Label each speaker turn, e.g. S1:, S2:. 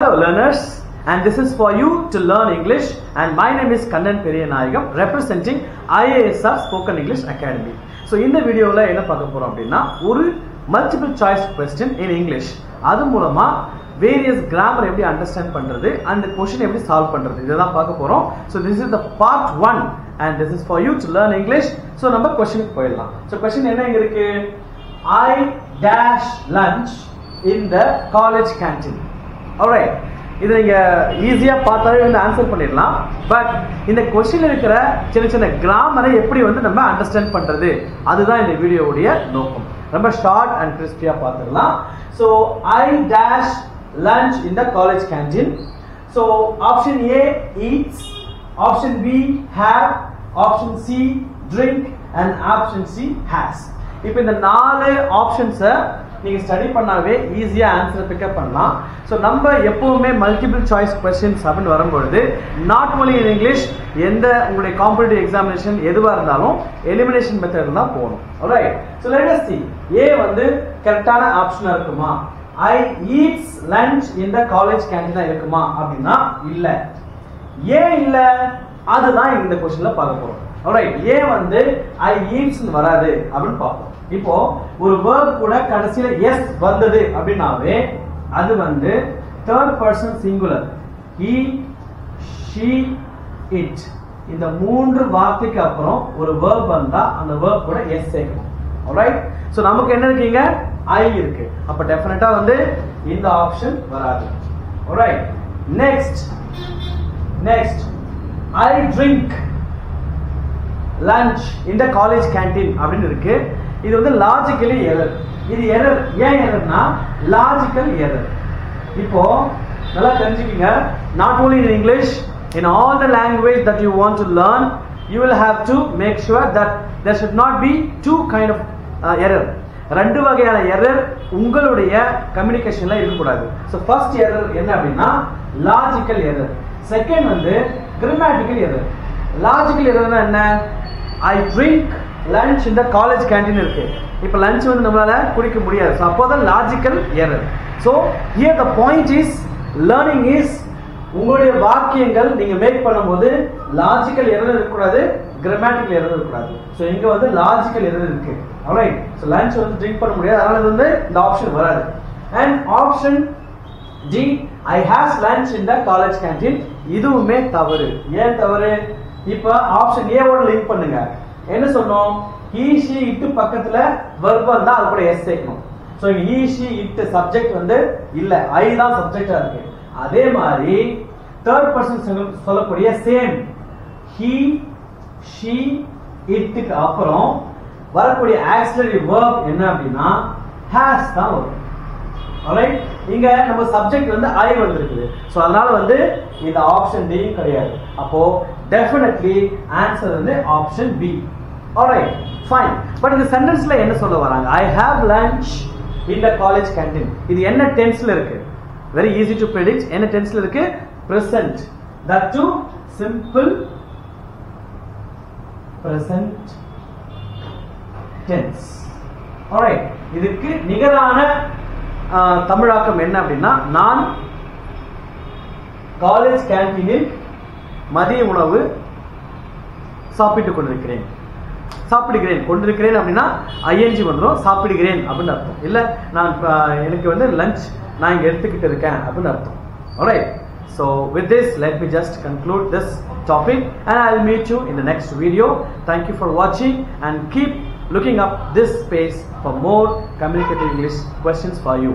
S1: Hello learners, and this is for you to learn English, and my name is Kannan Periyanayagam representing IASR Spoken English Academy. So in the video la enna paaka porom appadina oru multiple choice question in English adu moolama various grammar eppadi understand pandrathu and the question eppadi solve pandrathu idha paaka porom. So this is the part 1 and this is for you to learn English. So number question ku poidalam. So question enna inga irukku, I dash lunch in the college canteen. Alright, இதை நீங்கள் ஈஸியாக பார்த்தாலே வந்து answer பண்ணிடலாம். But இந்த கொஸ்டினில் இருக்கிற சின்ன சின்ன கிராமரை எப்படி வந்து நம்ம அண்டர்ஸ்டாண்ட் பண்ணுறது, அதுதான் இந்த வீடியோவுடைய நோக்கம். ரொம்ப ஷார்ட் அண்ட் கிறிஸ்பியாக பார்த்துடலாம். So I dash lunch in the college canteen. So option A eats, option B have, option C drink and option C has. இப்போ இந்த 4 ஆப்ஷன்ஸை நீங்க ஸ்டடி பண்ணாவே ஈஸியா ஆன்சர் பிக்கப் பண்ணலாம். ஸோ நம்ம எப்பவுமே மல்டிபிள் சாய்ஸ் கொஸ்டின்ஸ் அப்படின்னு வரும்பொழுது நாட் ஒன்லி இன் இங்கிலீஷ், எந்த உங்களுடைய காம்படிட்டிவ் எக்ஸாமினேஷன் எதுவாக இருந்தாலும் எலிமினேஷன் மெத்தட் தான் போகணும். Alright, so let us see A வந்து கரெக்டான ஆப்ஷனா இருக்குமா, I eats lunch in the college கேன்டீனா இருக்குமா அப்படின்னா இல்ல. ஏன் இல்ல, அதுதான் இந்த கொஸ்டின்ல பார்க்க போறோம். ஆல்ரைட், ஏன் வந்து ஐ ஈட்ஸ் வராது அப்படின்னு பார்ப்போம். இப்போ ஒரு verb கூட கடைசியில எஸ் வந்தது அப்படினாவே அது வந்து third person singular, he, she, it. இந்த 3 வார்த்தைக்கு அப்புறம் ஒரு verb வந்தா அந்த verb கூட எஸ் சேர்க்கணும். ஆல்ரைட், சோ நமக்கு என்ன இருக்குங்க, ஐ இருக்கு. அப்ப டெஃபினட்டா வந்து இந்த ஆப்ஷன் வராது. Alright, next I drink lunch in the college canteen அப்படின்னு இருக்கு. இது வந்து லாஜிக்கலி எரர். இது எரர். ஏன் எரர்னா லாஜிக்கல் எரர். இப்போ நல்லா தெரிஞ்சுக்கங்க, not only in English, in all the language that you want to learn, you will have to make sure that there should not be two kind of error. ரெண்டு வகையான error உங்களுடைய கம்யூனிகேஷன்ல இருக்கக்கூடாது. So first error என்ன அப்படின்னா logical error. Second வந்து grammatical error. Logical எரர்னா என்ன, I drink lunch இந்த காலேஜ் கேன்டீன் இருக்கு. இப்போ லஞ்ச் வந்து நம்மளால குடிக்க முடியாது. ஸோ அப்போதான் logical error. So here the point is learning is உங்களுடைய வாக்கியங்கள் நீங்க மேக் பண்ணும்போது லாஜிக்கல் எரர் இருக்கக்கூடாது, கிராமட்டிக்கல் எரர் இருக்கக்கூடாது. ஸோ இங்க வந்து லாஜிக்கல் எரர் இருக்கு. ஆல்ரைட், ஸோ லஞ்ச் வந்து ட்ரிங்க் பண்ண முடியாது, அதனால வந்து இந்த ஆப்ஷன் வராது. And option D, I has lunch in the college canteen, இதுவுமே தவறு. ஏன் தவறு, இப்போ ஆப்ஷன் ஏ ஓட லிங்க் பண்ணுங்க. என்ன சொன்னோம், he she it பக்கத்துல verb வந்தா அது கூட s சேர்க்கணும். So he she it subject வந்து இல்ல, I தான் சப்ஜெக்டா இருக்கு. அதே மாதிரி தேர்ட் பர்சன் சொல்லக்கூடிய சேம் he she it க்கு அப்புறம் வரக்கூடிய ஆக்ஸிலரி verb என்ன அப்படின்னா has தான் வரும். ஆல்ரைட், இங்க நம்ம சப்ஜெக்ட் வந்து I வந்திருக்கு. சோ அதனால வந்து இந்த ஆப்ஷன் டி கிடையாது. அப்போ டெஃபினெட்லி ஆன்சர் வந்து option B. Alright, fine. But இந்த சென்டென்ஸ்ல என்ன சொல்ல வராங்க, I have lunch in the college canteen. இது என்ன டென்ஸ்ல இருக்கு, very easy to predict. என்ன டென்ஸ்ல இருக்கு, present. That too simple present tense. Alright, இதுக்கு நிகரான தமிழாக்கம் என்ன அப்படின்னா, நான் காலேஜ் கேன்டீனில் மதிய உணவு சாப்பிட்டுக் கொண்டிருக்கிறேன். சாப்பிடுகிறேன் கொண்டிருக்கிறேன் அப்படின்னா ஐஎன்ஜி வந்துடும், சாப்பிடுகிறேன் அப்படின்னு அர்த்தம். இல்ல நான் எனக்கு வந்து லஞ்ச் நான் இங்க எடுத்துக்கிட்டு இருக்கேன் அப்படின்னு அர்த்தம். Alright, so with this let me just conclude this topic and I'll meet you in the next video. Thank you for watching and keep looking up this space for more communicative English questions for you.